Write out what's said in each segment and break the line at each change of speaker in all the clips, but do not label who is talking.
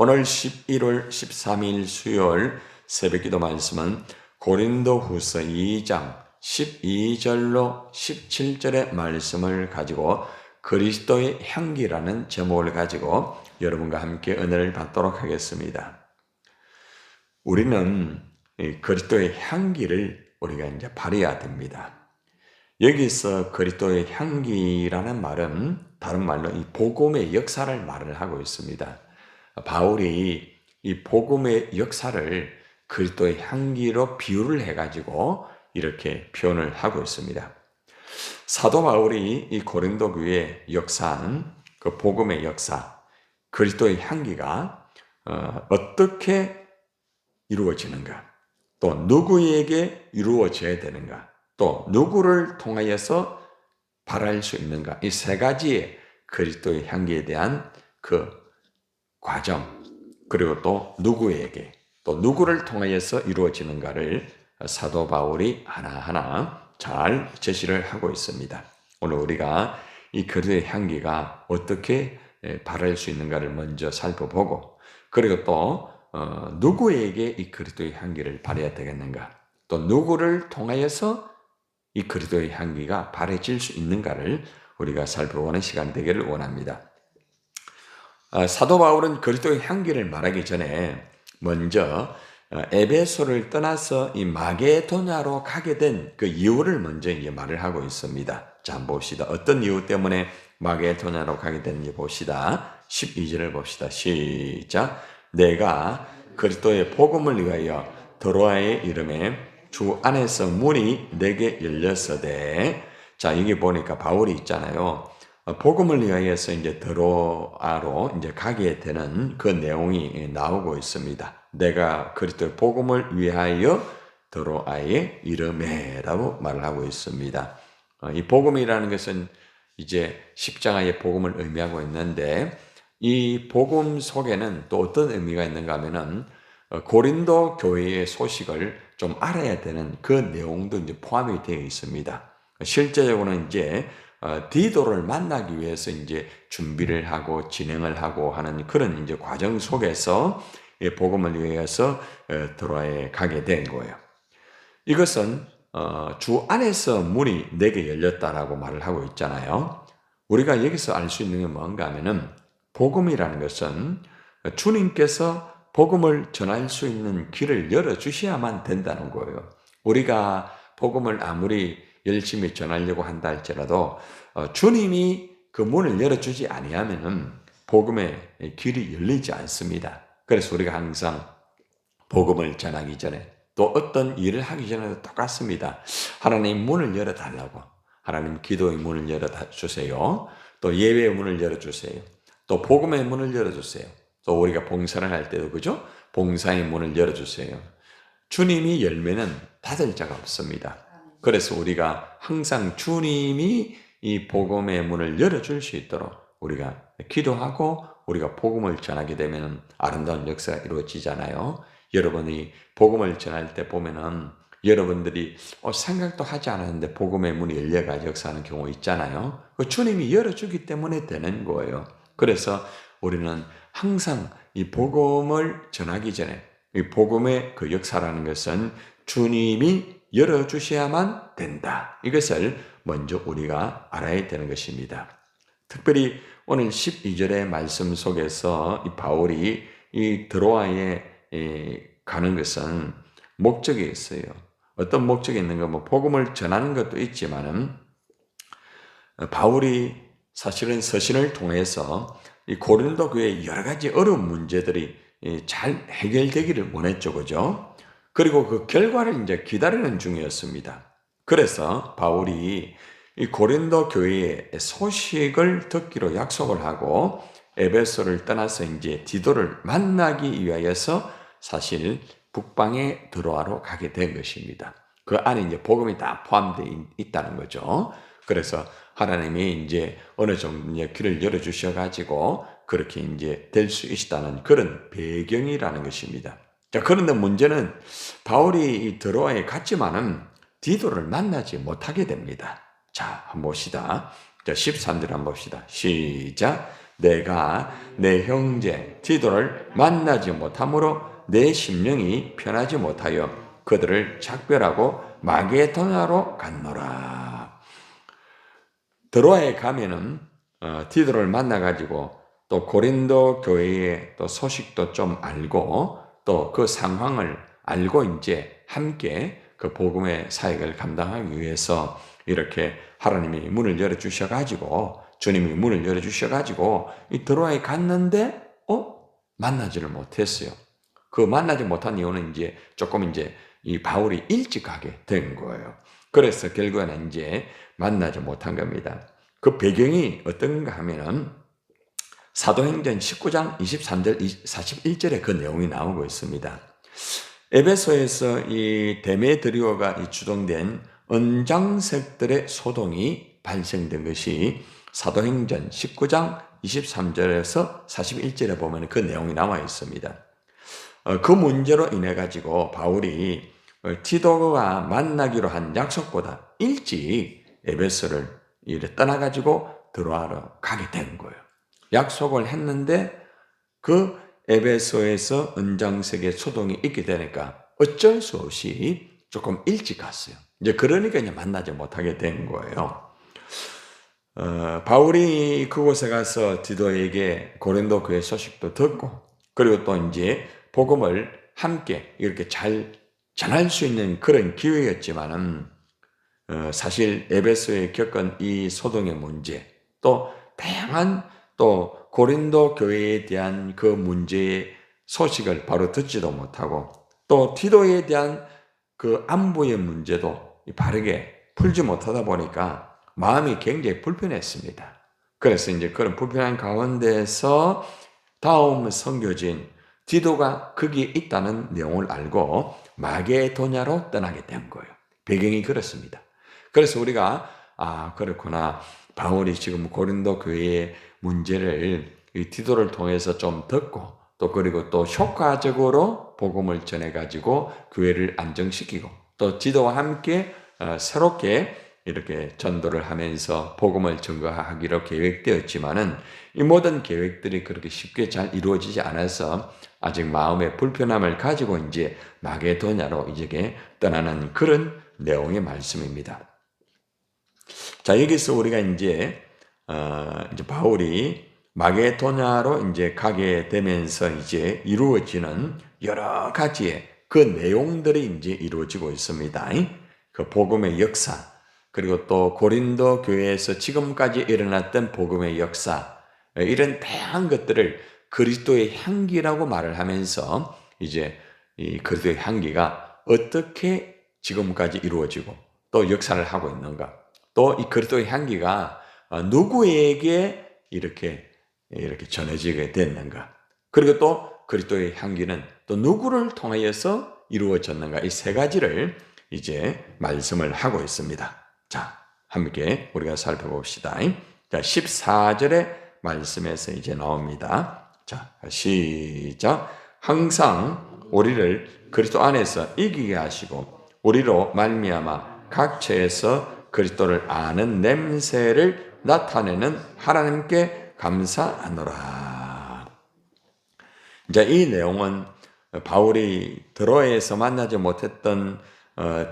오늘 11월 13일 수요일 새벽기도 말씀은 고린도후서 2장 12절로 17절의 말씀을 가지고 그리스도의 향기라는 제목을 가지고 여러분과 함께 은혜를 받도록 하겠습니다. 우리는 그리스도의 향기를 우리가 이제 발휘해야 됩니다. 여기서 그리스도의 향기라는 말은 다른 말로 이 복음의 역사를 말을 하고 있습니다. 바울이 이 복음의 역사를 그리스도의 향기로 비유를 해가지고 이렇게 표현을 하고 있습니다. 사도 바울이 이 고린도 교회에 역사한 그 복음의 역사, 그리스도의 향기가 어떻게 이루어지는가, 또 누구에게 이루어져야 되는가, 또 누구를 통하여서 발할 수 있는가, 이 세 가지의 그리스도의 향기에 대한 그 과정, 그리고 또 누구에게, 또 누구를 통하여서 이루어지는가를 사도 바울이 하나하나 잘 제시를 하고 있습니다. 오늘 우리가 이 그리스도의 향기가 어떻게 발할 수 있는가를 먼저 살펴보고, 그리고 또 누구에게 이 그리스도의 향기를 발해야 되겠는가, 또 누구를 통하여서 이 그리스도의 향기가 발해질 수 있는가를 우리가 살펴보는 시간 되기를 원합니다. 사도 바울은 그리스도의 향기를 말하기 전에 먼저 에베소를 떠나서 이 마게도냐로 가게 된 그 이유를 먼저 이제 말을 하고 있습니다. 자, 한번 봅시다. 어떤 이유 때문에 마게도냐로 가게 됐는지 봅시다. 12절을 봅시다. 시작. 내가 그리스도의 복음을 위하여 드로아에 이름에 주 안에서 문이 내게 열렸으되, 자, 여기 보니까 바울이 있잖아요. 복음을 위하여서 이제 드로아로 이제 가게 되는 그 내용이 나오고 있습니다. 내가 그리스도의 복음을 위하여 드로아의 이름에라고 말을 하고 있습니다. 이 복음이라는 것은 이제 십자가의 복음을 의미하고 있는데, 이 복음 속에는 또 어떤 의미가 있는가 하면은 고린도 교회의 소식을 좀 알아야 되는 그 내용도 이제 포함이 되어 있습니다. 실제적으로는 이제 디도를 만나기 위해서 이제 준비를 하고 진행을 하고 하는 그런 이제 과정 속에서 복음을 위해서 드로아에 가게 된 거예요. 이것은 주 안에서 문이 내게 열렸다라고 말을 하고 있잖아요. 우리가 여기서 알 수 있는 게 뭔가 하면은 복음이라는 것은 주님께서 복음을 전할 수 있는 길을 열어주셔야만 된다는 거예요. 우리가 복음을 아무리 열심히 전하려고 한다 할지라도 주님이 그 문을 열어주지 아니하면은 복음의 길이 열리지 않습니다. 그래서 우리가 항상 복음을 전하기 전에 또 어떤 일을 하기 전에도 똑같습니다. 하나님 문을 열어달라고, 하나님 기도의 문을 열어주세요. 또 예배의 문을 열어주세요. 또 복음의 문을 열어주세요. 또 우리가 봉사를 할 때도 그죠? 봉사의 문을 열어주세요. 주님이 열면은 닫을 자가 없습니다. 그래서 우리가 항상 주님이 이 복음의 문을 열어줄 수 있도록 우리가 기도하고 우리가 복음을 전하게 되면 아름다운 역사가 이루어지잖아요. 여러분이 복음을 전할 때 보면은 여러분들이 생각도 하지 않았는데 복음의 문이 열려가지고 역사하는 경우 있잖아요. 그 주님이 열어주기 때문에 되는 거예요. 그래서 우리는 항상 이 복음을 전하기 전에 이 복음의 그 역사라는 것은 주님이 열어주셔야만 된다. 이것을 먼저 우리가 알아야 되는 것입니다. 특별히 오늘 12절의 말씀 속에서 이 바울이 이 드로아에 가는 것은 목적이 있어요. 어떤 목적이 있는가? 뭐 복음을 전하는 것도 있지만은 바울이 사실은 서신을 통해서 이 고린도 교회의 여러 가지 어려운 문제들이 잘 해결되기를 원했죠, 그죠? 그리고 그 결과를 이제 기다리는 중이었습니다. 그래서 바울이 이 고린도 교회의 소식을 듣기로 약속을 하고 에베소를 떠나서 이제 디도를 만나기 위하여서 사실 북방에 드로아로 가게 된 것입니다. 그 안에 이제 복음이 다 포함되어 있다는 거죠. 그래서 하나님이 이제 어느 정도 길을 열어주셔가지고 그렇게 이제 될 수 있다는 그런 배경이라는 것입니다. 자, 그런데 문제는 바울이 이 드로아에 갔지만은 디도를 만나지 못하게 됩니다. 자, 한번 봅시다. 자, 13절 한번 봅시다. 시작. 내가 내 형제 디도를 만나지 못함으로 내 심령이 편하지 못하여 그들을 작별하고 마게도냐로 갔노라. 드로아에 가면은 디도를 만나가지고 또 고린도 교회의 또 소식도 좀 알고 또 그 상황을 알고 이제 함께 그 복음의 사역을 감당하기 위해서 이렇게 하나님이 문을 열어주셔가지고 주님이 문을 열어주셔가지고 이 드로아에 갔는데 만나지를 못했어요. 그 만나지 못한 이유는 이제 조금 이제 이 바울이 일찍 가게 된 거예요. 그래서 결국에는 이제 만나지 못한 겁니다. 그 배경이 어떤가 하면은 사도행전 19장 23절 41절에 그 내용이 나오고 있습니다. 에베소에서 이 데메드리오가 주동된 은장색들의 소동이 발생된 것이 사도행전 19장 23절에서 41절에 보면 그 내용이 나와 있습니다. 그 문제로 인해 가지고 바울이 디도가 만나기로 한 약속보다 일찍 에베소를 떠나 가지고 드로아로 가게 된 거예요. 약속을 했는데 그 에베소에서 은장색의 소동이 있게 되니까 어쩔 수 없이 조금 일찍 갔어요. 이제 그러니까 이제 만나지 못하게 된 거예요. 바울이 그곳에 가서 디도에게 고린도 교회 소식도 듣고 그리고 또 이제 복음을 함께 이렇게 잘 전할 수 있는 그런 기회였지만은 사실 에베소에 겪은 이 소동의 문제 또 다양한 또 고린도 교회에 대한 그 문제의 소식을 바로 듣지도 못하고 또 디도에 대한 그 안보의 문제도 바르게 풀지 못하다 보니까 마음이 굉장히 불편했습니다. 그래서 이제 그런 불편한 가운데서 다음 선교지인 디도가 거기에 있다는 내용을 알고 마게도냐로 떠나게 된 거예요. 배경이 그렇습니다. 그래서 우리가 그렇구나. 바울이 지금 고린도 교회의 문제를 이 디도를 통해서 좀 듣고 또 그리고 또 효과적으로 복음을 전해가지고 교회를 안정시키고 또 디도와 함께 새롭게 이렇게 전도를 하면서 복음을 증거하기로 계획되었지만은 이 모든 계획들이 그렇게 쉽게 잘 이루어지지 않아서 아직 마음의 불편함을 가지고 이제 마게도냐로 이제 떠나는 그런 내용의 말씀입니다. 자, 여기서 우리가 이제 바울이 마게도냐로 이제 가게 되면서 이제 이루어지는 여러 가지의 그 내용들이 이제 이루어지고 있습니다. 그 복음의 역사, 그리고 또 고린도 교회에서 지금까지 일어났던 복음의 역사, 이런 다양한 것들을 그리스도의 향기라고 말을 하면서 이제 이 그리스도의 향기가 어떻게 지금까지 이루어지고 또 역사를 하고 있는가, 또 이 그리스도의 향기가 누구에게 이렇게 전해지게 됐는가, 그리고 또 그리스도의 향기는 또 누구를 통하여서 이루어졌는가, 이 세 가지를 이제 말씀을 하고 있습니다. 자, 함께 우리가 살펴봅시다. 자, 14절의 말씀에서 이제 나옵니다. 자, 시작. 항상 우리를 그리스도 안에서 이기게 하시고 우리로 말미암아 각처에서 그리스도를 아는 냄새를 나타내는 하나님께 감사하노라. 이제 이 내용은 바울이 드로아에서 만나지 못했던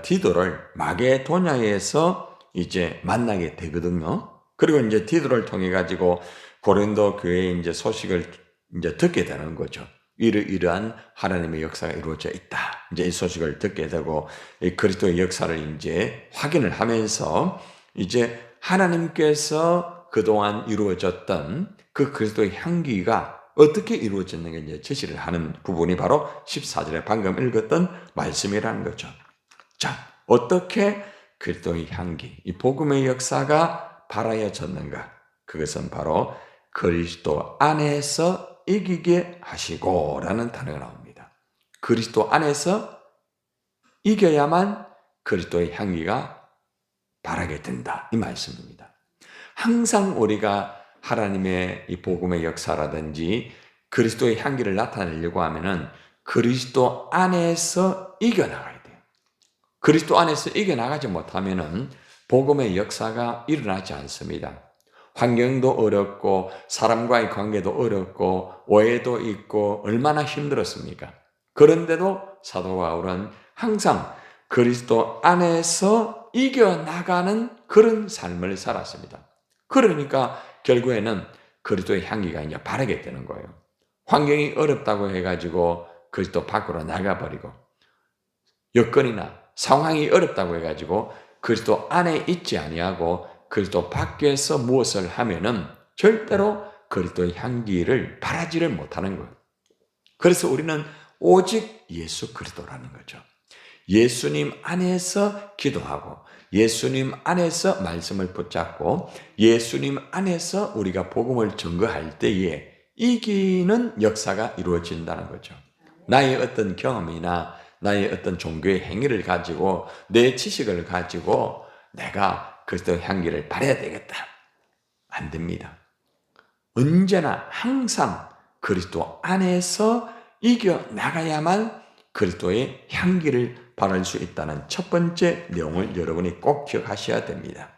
디도를 마게도냐에서 이제 만나게 되거든요. 그리고 이제 디도를 통해 가지고 고린도 교회의 이제 소식을 이제 듣게 되는 거죠. 이러한 하나님의 역사가 이루어져 있다. 이제 이 소식을 듣게 되고 이 그리스도의 역사를 이제 확인을 하면서 이제 하나님께서 그동안 이루어졌던 그 그리스도의 향기가 어떻게 이루어졌는가 이제 제시를 하는 부분이 바로 14절에 방금 읽었던 말씀이라는 거죠. 자, 어떻게 그리스도의 향기, 이 복음의 역사가 발하여졌는가? 그것은 바로 그리스도 안에서 이기게 하시고 라는 단어가 나옵니다. 그리스도 안에서 이겨야만 그리스도의 향기가 발하게 된다. 이 말씀입니다. 항상 우리가 하나님의 이 복음의 역사라든지 그리스도의 향기를 나타내려고 하면은 그리스도 안에서 이겨나가야 돼요. 그리스도 안에서 이겨나가지 못하면은 복음의 역사가 일어나지 않습니다. 환경도 어렵고 사람과의 관계도 어렵고 오해도 있고 얼마나 힘들었습니까? 그런데도 사도 바울은 항상 그리스도 안에서 이겨나가는 그런 삶을 살았습니다. 그러니까 결국에는 그리스도의 향기가 이제 바르게 되는 거예요. 환경이 어렵다고 해가지고 그리스도 밖으로 나가버리고, 여건이나 상황이 어렵다고 해가지고 그리스도 안에 있지 아니하고 그리스도 밖에서 무엇을 하면은 절대로 그리스도의 향기를 바라지를 못하는 거예요. 그래서 우리는 오직 예수 그리스도라는 거죠. 예수님 안에서 기도하고 예수님 안에서 말씀을 붙잡고 예수님 안에서 우리가 복음을 전거할 때에 이기는 역사가 이루어진다는 거죠. 나의 어떤 경험이나 나의 어떤 종교의 행위를 가지고 내 지식을 가지고 내가 그리스도의 향기를 발해야 되겠다. 안 됩니다. 언제나 항상 그리스도 안에서 이겨나가야만 그리스도의 향기를 발할 수 있다는 첫 번째 내용을 여러분이 꼭 기억하셔야 됩니다.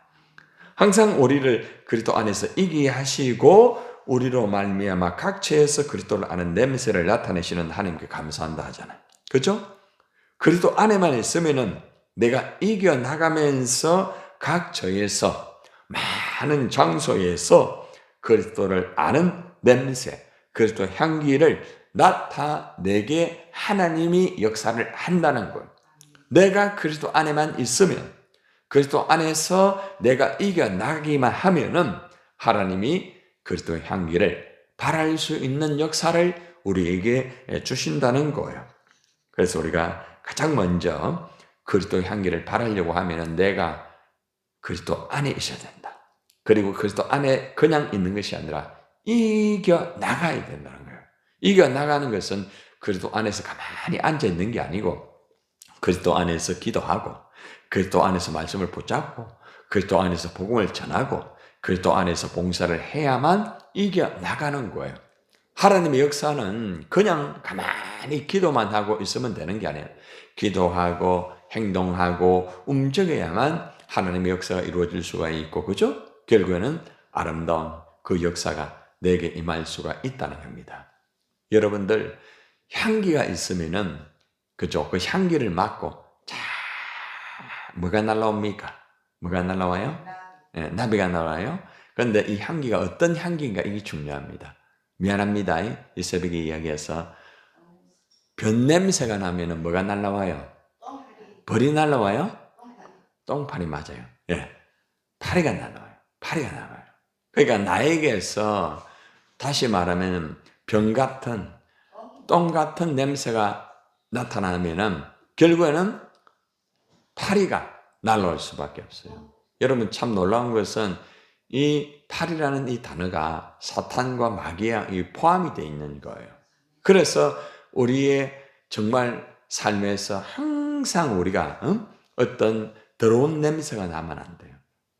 항상 우리를 그리스도 안에서 이기게 하시고 우리로 말미암아 각처에서 그리스도를 아는 냄새를 나타내시는 하나님께 감사한다 하잖아요. 그렇죠? 그리스도 안에만 있으면은 내가 이겨나가면서 각처에서 많은 장소에서 그리스도를 아는 냄새, 그리스도 향기를 나타내게 하나님이 역사를 한다는 거예요. 내가 그리스도 안에만 있으면, 그리스도 안에서 내가 이겨나가기만 하면은 하나님이 그리스도의 향기를 발할 수 있는 역사를 우리에게 주신다는 거예요. 그래서 우리가 가장 먼저 그리스도의 향기를 발하려고 하면은 내가 그리스도 안에 있어야 된다. 그리고 그리스도 안에 그냥 있는 것이 아니라 이겨나가야 된다는 거예요. 이겨나가는 것은 그리스도 안에서 가만히 앉아 있는 게 아니고 그리스도 안에서 기도하고 그리스도 안에서 말씀을 붙잡고 그리스도 안에서 복음을 전하고 그리스도 안에서 봉사를 해야만 이겨나가는 거예요. 하나님의 역사는 그냥 가만히 기도만 하고 있으면 되는 게 아니에요. 기도하고 행동하고 움직여야만 하나님의 역사가 이루어질 수가 있고, 그죠? 결국에는 아름다운 그 역사가 내게 임할 수가 있다는 겁니다. 여러분들 향기가 있으면은, 그죠? 그 향기를 맡고 자, 뭐가 날라옵니까? 뭐가 날라와요? 네, 나비가 날아와요. 그런데 이 향기가 어떤 향기인가 이게 중요합니다. 미안합니다. 이 새벽에 이야기해서 변 냄새가 나면은 뭐가 날라와요? 벌이 날라와요? 똥파리 맞아요. 예, 파리가 날라와요. 파리가 날아와요. 그러니까 나에게서 다시 말하면 병 같은 똥 같은 냄새가 나타나면은 결국에는 파리가 날아올 수밖에 없어요. 여러분 참 놀라운 것은 이 파리라는 이 단어가 사탄과 마귀와 포함이 되어 있는 거예요. 그래서 우리의 정말 삶에서 항상 우리가 어떤 더러운 냄새가 나면 안 돼요.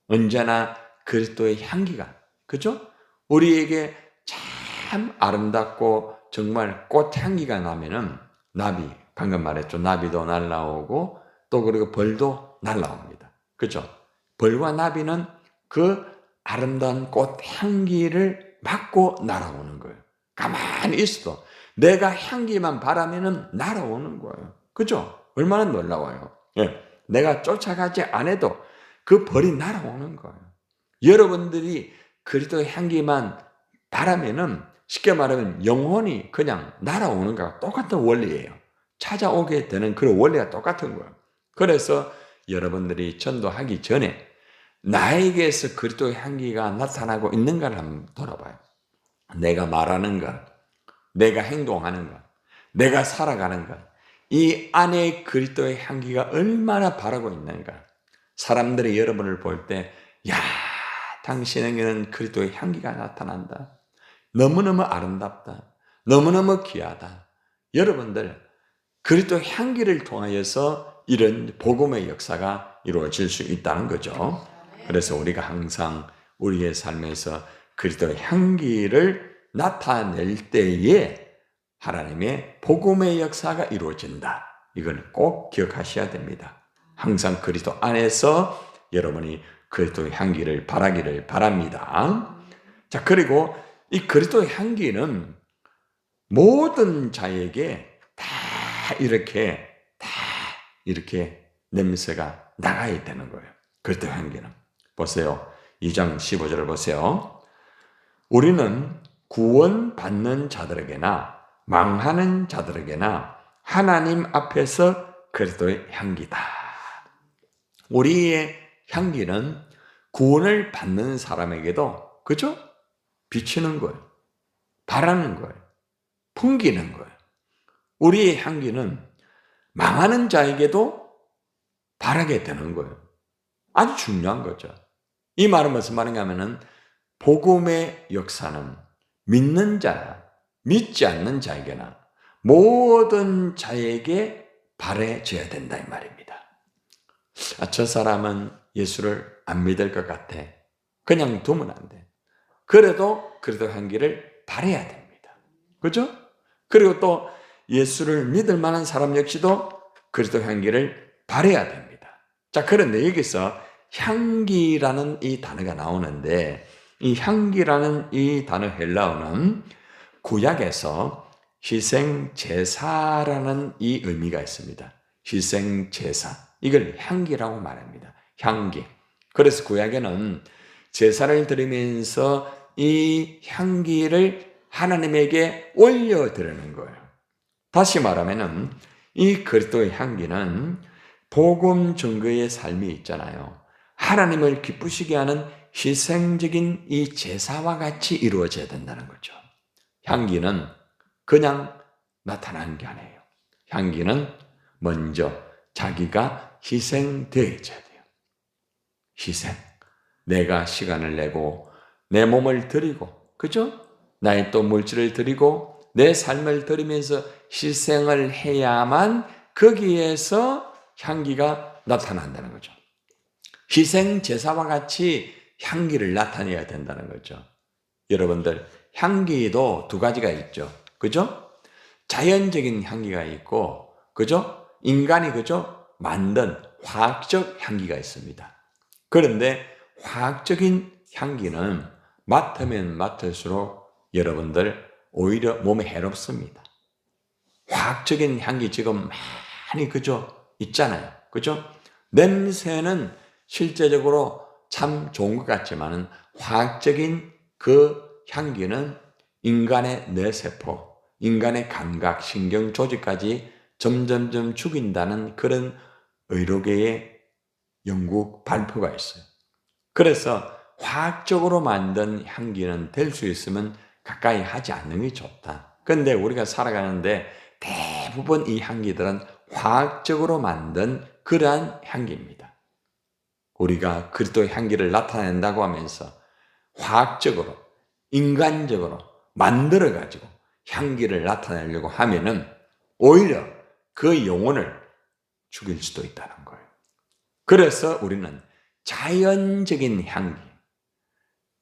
언제나 그리스도의 향기가, 그죠? 우리에게 참 아름답고 정말 꽃향기가 나면은 나비, 방금 말했죠. 나비도 날라오고 또 그리고 벌도 날라옵니다. 그죠? 벌과 나비는 그 아름다운 꽃향기를 맡고 날아오는 거예요. 가만히 있어도 내가 향기만 바라면은 날아오는 거예요. 그죠? 얼마나 놀라워요. 예. 내가 쫓아가지 않아도 그 벌이 날아오는 거예요. 여러분들이 그리스도의 향기만 바라면은 쉽게 말하면 영혼이 그냥 날아오는 거와 똑같은 원리예요. 찾아오게 되는 그런 원리가 똑같은 거예요. 그래서 여러분들이 전도하기 전에 나에게서 그리스도의 향기가 나타나고 있는가를 한번 돌아봐요. 내가 말하는 것, 내가 행동하는 것, 내가 살아가는 것, 이 안에 그리스도의 향기가 얼마나 바라고 있는가. 사람들이 여러분을 볼 때, 야, 당신에게는 그리스도의 향기가 나타난다. 너무너무 아름답다. 너무너무 귀하다. 여러분들, 그리스도의 향기를 통하여서 이런 복음의 역사가 이루어질 수 있다는 거죠. 그래서 우리가 항상 우리의 삶에서 그리스도의 향기를 나타낼 때에 하나님의 복음의 역사가 이루어진다. 이걸 꼭 기억하셔야 됩니다. 항상 그리스도 안에서 여러분이 그리스도의 향기를 바라기를 바랍니다. 자, 그리고 이 그리스도의 향기는 모든 자에게 다 이렇게 냄새가 나가야 되는 거예요. 그리스도의 향기는. 보세요. 2장 15절을 보세요. 우리는 구원받는 자들에게나 망하는 자들에게나 하나님 앞에서 그리스도의 향기다. 우리의 향기는 구원을 받는 사람에게도, 그죠? 비치는 거예요. 바라는 거예요. 풍기는 거예요. 우리의 향기는 망하는 자에게도 바라게 되는 거예요. 아주 중요한 거죠. 이 말은 무슨 말인가 하면은 복음의 역사는 믿는 자나 믿지 않는 자에게나 모든 자에게 바라져야 된다 이 말입니다. 저 사람은 예수를 안 믿을 것 같아. 그냥 두면 안 돼. 그래도 향기를 바라야 됩니다. 그죠? 그리고 또 예수를 믿을 만한 사람 역시도 그리스도 향기를 바라야 됩니다. 자, 그런데 여기서 향기라는 이 단어가 나오는데 이 향기라는 이 단어 헬라어는 구약에서 희생제사라는 이 의미가 있습니다. 희생제사. 이걸 향기라고 말합니다. 향기. 그래서 구약에는 제사를 드리면서 이 향기를 하나님에게 올려드리는 거예요. 다시 말하면은 이 그리스도의 향기는 복음 증거의 삶이 있잖아요. 하나님을 기쁘시게 하는 희생적인 이 제사와 같이 이루어져야 된다는 거죠. 향기는 그냥 나타나는 게 아니에요. 향기는 먼저 자기가 희생되어져야 돼요. 희생. 내가 시간을 내고 내 몸을 드리고, 그죠? 나의 또 물질을 드리고 내 삶을 드리면서 희생을 해야만 거기에서 향기가 나타난다는 거죠. 희생 제사와 같이 향기를 나타내야 된다는 거죠. 여러분들, 향기도 두 가지가 있죠. 그죠? 자연적인 향기가 있고, 그죠? 인간이 그죠? 만든 화학적 향기가 있습니다. 그런데 화학적인 향기는 맡으면 맡을수록 여러분들 오히려 몸에 해롭습니다. 화학적인 향기 지금 많이 그죠? 있잖아요. 그죠? 냄새는 실제적으로 참 좋은 것 같지만 화학적인 그 향기는 인간의 뇌세포, 인간의 감각, 신경 조직까지 점점점 죽인다는 그런 의료계의 연구 발표가 있어요. 그래서 화학적으로 만든 향기는 될 수 있으면 가까이 하지 않는 게 좋다. 그런데 우리가 살아가는데 대부분 이 향기들은 화학적으로 만든 그러한 향기입니다. 우리가 그리스도의 향기를 나타낸다고 하면서 화학적으로, 인간적으로 만들어가지고 향기를 나타내려고 하면은 오히려 그 영혼을 죽일 수도 있다는 거예요. 그래서 우리는 자연적인 향기,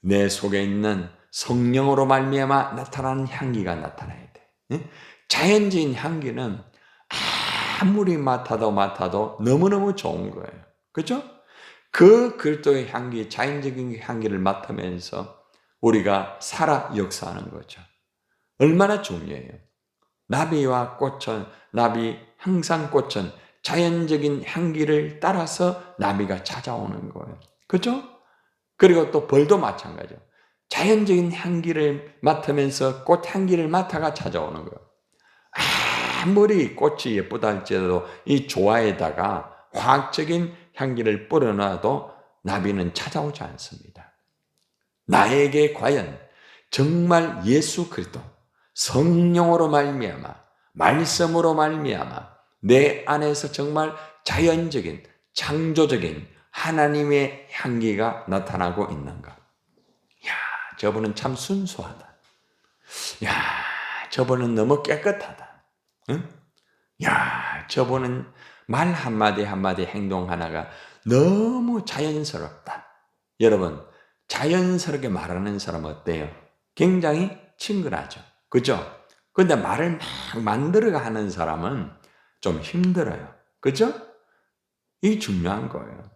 내 속에 있는 성령으로 말미암아 나타나는 향기가 나타나야 돼. 자연적인 향기는 아무리 맡아도 너무너무 좋은 거예요. 그죠? 그 그리스도의 향기, 자연적인 향기를 맡으면서 우리가 살아 역사하는 거죠. 얼마나 중요해요. 나비와 꽃은, 항상 꽃은 자연적인 향기를 따라서 나비가 찾아오는 거예요. 그죠? 그리고 또 벌도 마찬가지예요. 자연적인 향기를 맡으면서 꽃 향기를 맡아가 찾아오는 거예요. 아무리 꽃이 예쁘다 할지라도 이 조화에다가 화학적인 향기를 뿌려놔도 나비는 찾아오지 않습니다. 나에게 과연 정말 예수 그리스도 성령으로 말미암아 말씀으로 말미암아 내 안에서 정말 자연적인 창조적인 하나님의 향기가 나타나고 있는가? 야, 저분은 참 순수하다. 야, 저분은 너무 깨끗하다. 응? 야, 저분은 말 한마디 한마디 행동 하나가 너무 자연스럽다. 여러분, 자연스럽게 말하는 사람 어때요? 굉장히 친근하죠. 그죠? 근데 말을 막 만들어가 하는 사람은 좀 힘들어요. 그죠? 이게 중요한 거예요.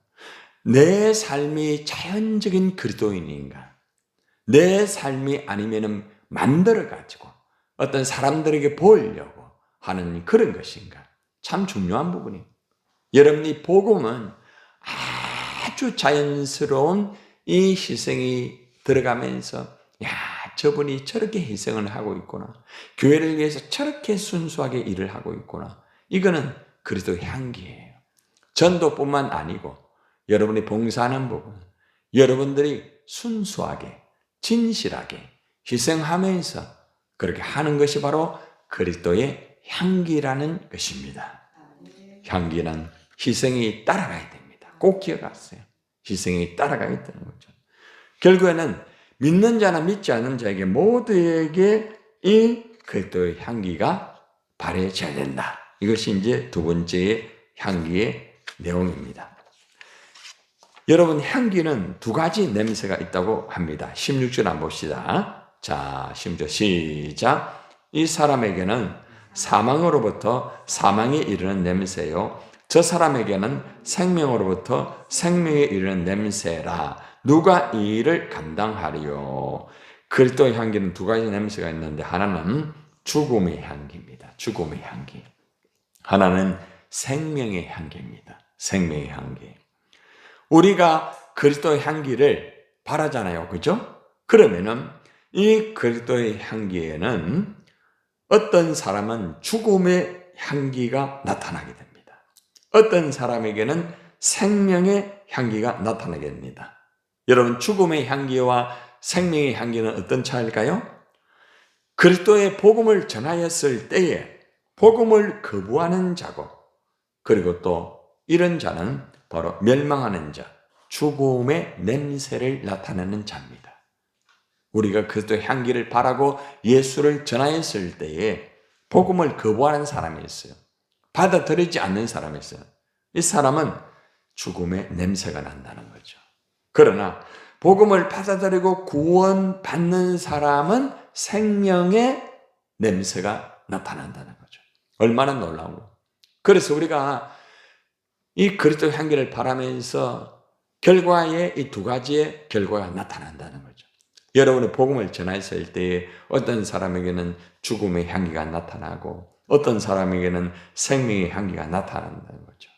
내 삶이 자연적인 그리스도인인가? 내 삶이 아니면은 만들어가지고 어떤 사람들에게 보이려고 하는 그런 것인가? 참 중요한 부분이에요. 여러분이 복음은 아주 자연스러운 이 희생이 들어가면서 야, 저분이 저렇게 희생을 하고 있구나. 교회를 위해서 저렇게 순수하게 일을 하고 있구나. 이거는 그리스도의 향기예요. 전도뿐만 아니고 여러분이 봉사하는 부분, 여러분들이 순수하게, 진실하게 희생하면서 그렇게 하는 것이 바로 그리스도의 향기라는 것입니다. 향기는 희생이 따라가야 됩니다. 꼭 기억하세요. 희생이 따라가야 되는 거죠. 결국에는 믿는 자나 믿지 않는 자에게 모두에게 이 그리스도의 향기가 발해져야 된다. 이것이 이제 두 번째의 향기의 내용입니다. 여러분, 향기는 두 가지 냄새가 있다고 합니다. 16절 한번 봅시다. 자, 16절 시작. 이 사람에게는 사망으로부터 사망에 이르는 냄새요, 저 사람에게는 생명으로부터 생명에 이르는 냄새라. 누가 이 일을 감당하리요? 그리스도의 향기는 두 가지 냄새가 있는데 하나는 죽음의 향기입니다. 죽음의 향기. 하나는 생명의 향기입니다. 생명의 향기. 우리가 그리스도의 향기를 바라잖아요. 그죠? 그러면은 이 그리스도의 향기에는 어떤 사람은 죽음의 향기가 나타나게 됩니다. 어떤 사람에게는 생명의 향기가 나타나게 됩니다. 여러분, 죽음의 향기와 생명의 향기는 어떤 차이일까요? 그리스도의 복음을 전하였을 때에 복음을 거부하는 자고, 그리고 또 이런 자는 바로 멸망하는 자, 죽음의 냄새를 나타내는 자입니다. 우리가 그리스도의 향기를 바라고 예수를 전하였을 때에 복음을 거부하는 사람이 있어요. 받아들이지 않는 사람이 있어요. 이 사람은 죽음의 냄새가 난다는 거죠. 그러나 복음을 받아들이고 구원받는 사람은 생명의 냄새가 나타난다는 거죠. 얼마나 놀라워. 그래서 우리가 이 그리스도의 향기를 바라면서 결과에 이 두 가지의 결과가 나타난다는 거죠. 여러분의 복음을 전했을 때에 어떤 사람에게는 죽음의 향기가 나타나고 어떤 사람에게는 생명의 향기가 나타난다는 거죠.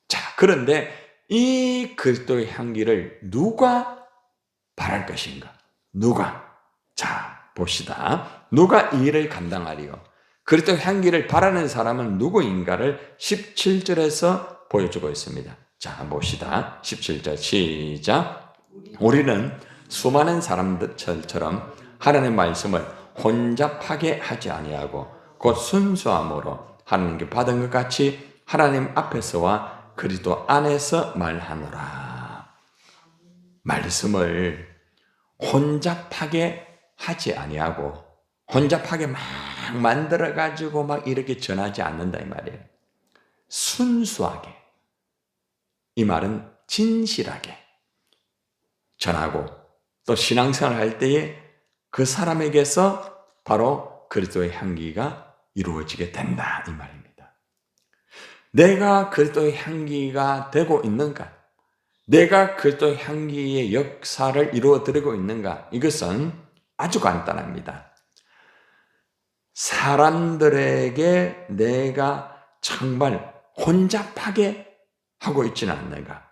자, 그런데 이 그리스도의 향기를 누가 바랄 것인가? 누가? 자, 봅시다. 누가 이 일을 감당하리요? 그리스도의 향기를 바라는 사람은 누구인가를 17절에서 보여주고 있습니다. 자, 봅시다. 17절 시작. 우리는 수많은 사람들처럼 하나님의 말씀을 혼잡하게 하지 아니하고 곧 순수함으로 하나님께 받은 것 같이 하나님 앞에서와 그리스도 안에서 말하노라. 말씀을 혼잡하게 하지 아니하고 혼잡하게 막 만들어가지고 막 이렇게 전하지 않는다 이 말이에요. 순수하게, 이 말은 진실하게 전하고 또 신앙생활을 할 때에 그 사람에게서 바로 그리스도의 향기가 이루어지게 된다 이 말입니다. 내가 그리스도의 향기가 되고 있는가? 내가 그리스도의 향기의 역사를 이루어드리고 있는가? 이것은 아주 간단합니다. 사람들에게 내가 정말 혼잡하게 하고 있지는 않는가?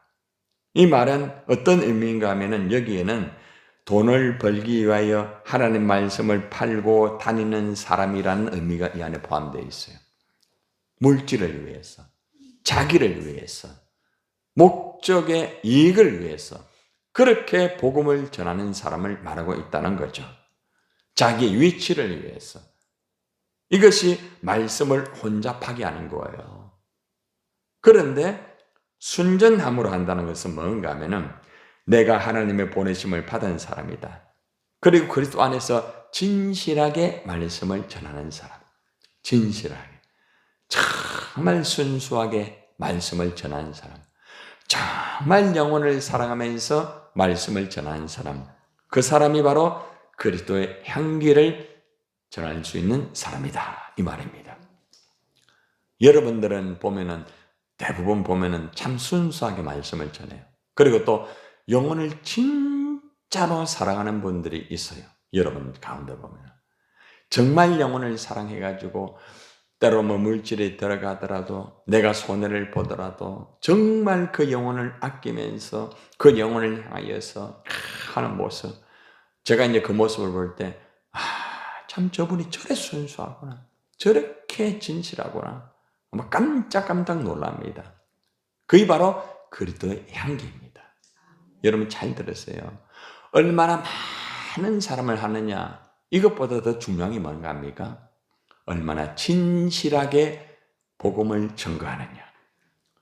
이 말은 어떤 의미인가 하면은 여기에는 돈을 벌기 위하여 하나님 말씀을 팔고 다니는 사람이라는 의미가 이 안에 포함되어 있어요. 물질을 위해서, 자기를 위해서, 목적의 이익을 위해서 그렇게 복음을 전하는 사람을 말하고 있다는 거죠. 자기 위치를 위해서. 이것이 말씀을 혼잡하게 하는 거예요. 그런데 순전함으로 한다는 것은 뭔가 하면은 내가 하나님의 보내심을 받은 사람이다. 그리고 그리스도 안에서 진실하게 말씀을 전하는 사람. 진실하게. 정말 순수하게 말씀을 전하는 사람. 정말 영혼을 사랑하면서 말씀을 전하는 사람. 그 사람이 바로 그리스도의 향기를 전할 수 있는 사람이다. 이 말입니다. 여러분들은 보면은 대부분 보면은 참 순수하게 말씀을 전해요. 그리고 또 영혼을 진짜로 사랑하는 분들이 있어요. 여러분 가운데 보면 정말 영혼을 사랑해가지고 때로 뭐 물질이 들어가더라도 내가 손해를 보더라도 정말 그 영혼을 아끼면서 그 영혼을 향하여서 하는 모습, 제가 이제 그 모습을 볼 때 참 저분이 저래 순수하구나, 저렇게 진실하구나, 막 깜짝깜짝 놀랍니다. 그게 바로 그리스도의 향기입니다. 여러분 잘 들으세요. 얼마나 많은 사람을 하느냐, 이것보다 더 중요한 게 뭔가 합니까? 얼마나 진실하게 복음을 전거하느냐,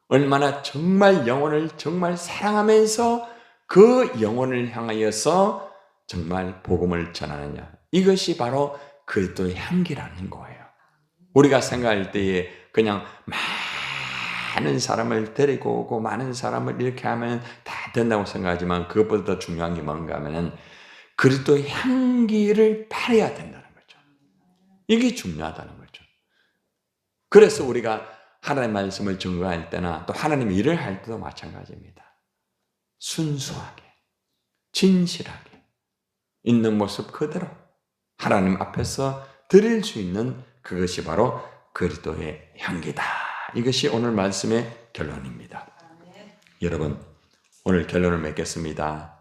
얼마나 정말 영혼을 정말 사랑하면서 그 영혼을 향하여서 정말 복음을 전하느냐, 이것이 바로 그리스도의 향기라는 거예요. 우리가 생각할 때에 그냥 많은 사람을 데리고 오고 많은 사람을 이렇게 하면 다 된다고 생각하지만, 그것보다 더 중요한 게 뭔가 하면은 그리스도의 향기를 발해야 된다는 거죠. 이게 중요하다는 거죠. 그래서 우리가 하나님의 말씀을 증거할 때나 또 하나님의 일을 할 때도 마찬가지입니다. 순수하게, 진실하게 있는 모습 그대로 하나님 앞에서 드릴 수 있는 그것이 바로 그리스도의 향기다. 이것이 오늘 말씀의 결론입니다. 여러분, 오늘 결론을 맺겠습니다.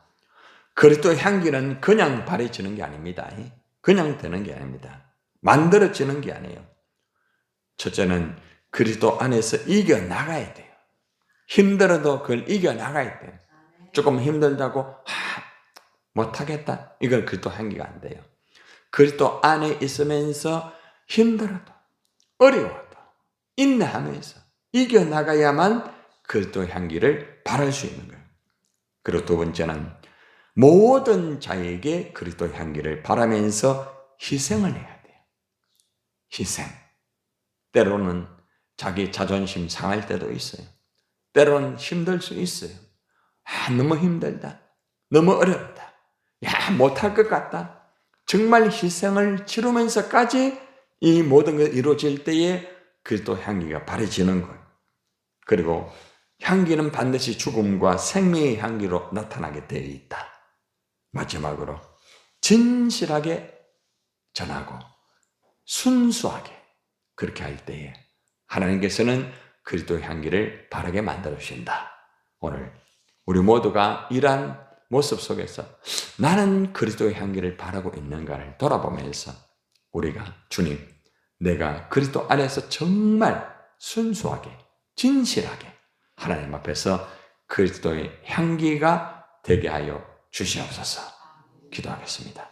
그리스도의 향기는 그냥 발해지는 게 아닙니다. 그냥 되는 게 아닙니다. 만들어지는 게 아니에요. 첫째는 그리스도 안에서 이겨나가야 돼요. 힘들어도 그걸 이겨나가야 돼요. 조금 힘들다고 못하겠다, 이건 그리스도 향기가 안 돼요. 그리스도 안에 있으면서 힘들어도 어려워도 인내하면서 이겨나가야만 그리스도 향기를 발할 수 있는 거예요. 그리고 두 번째는 모든 자에게 그리스도 향기를 바라면서 희생을 해야 돼요. 희생. 때로는 자기 자존심 상할 때도 있어요. 때로는 힘들 수 있어요. 너무 힘들다, 너무 어렵다, 못할 것 같다. 정말 희생을 치르면서까지 이 모든 것이 이루어질 때에 그리스도 향기가 발해지는 거예요. 그리고 향기는 반드시 죽음과 생명의 향기로 나타나게 되어 있다. 마지막으로 진실하게 전하고 순수하게 그렇게 할 때에 하나님께서는 그리스도의 향기를 바르게 만들어 주신다. 오늘 우리 모두가 이러한 모습 속에서 나는 그리스도의 향기를 바라고 있는가를 돌아보면서 우리가 주님, 내가 그리스도 안에서 정말 순수하게 진실하게 하나님 앞에서 그리스도의 향기가 되게 하여 주시옵소서. 기도하겠습니다.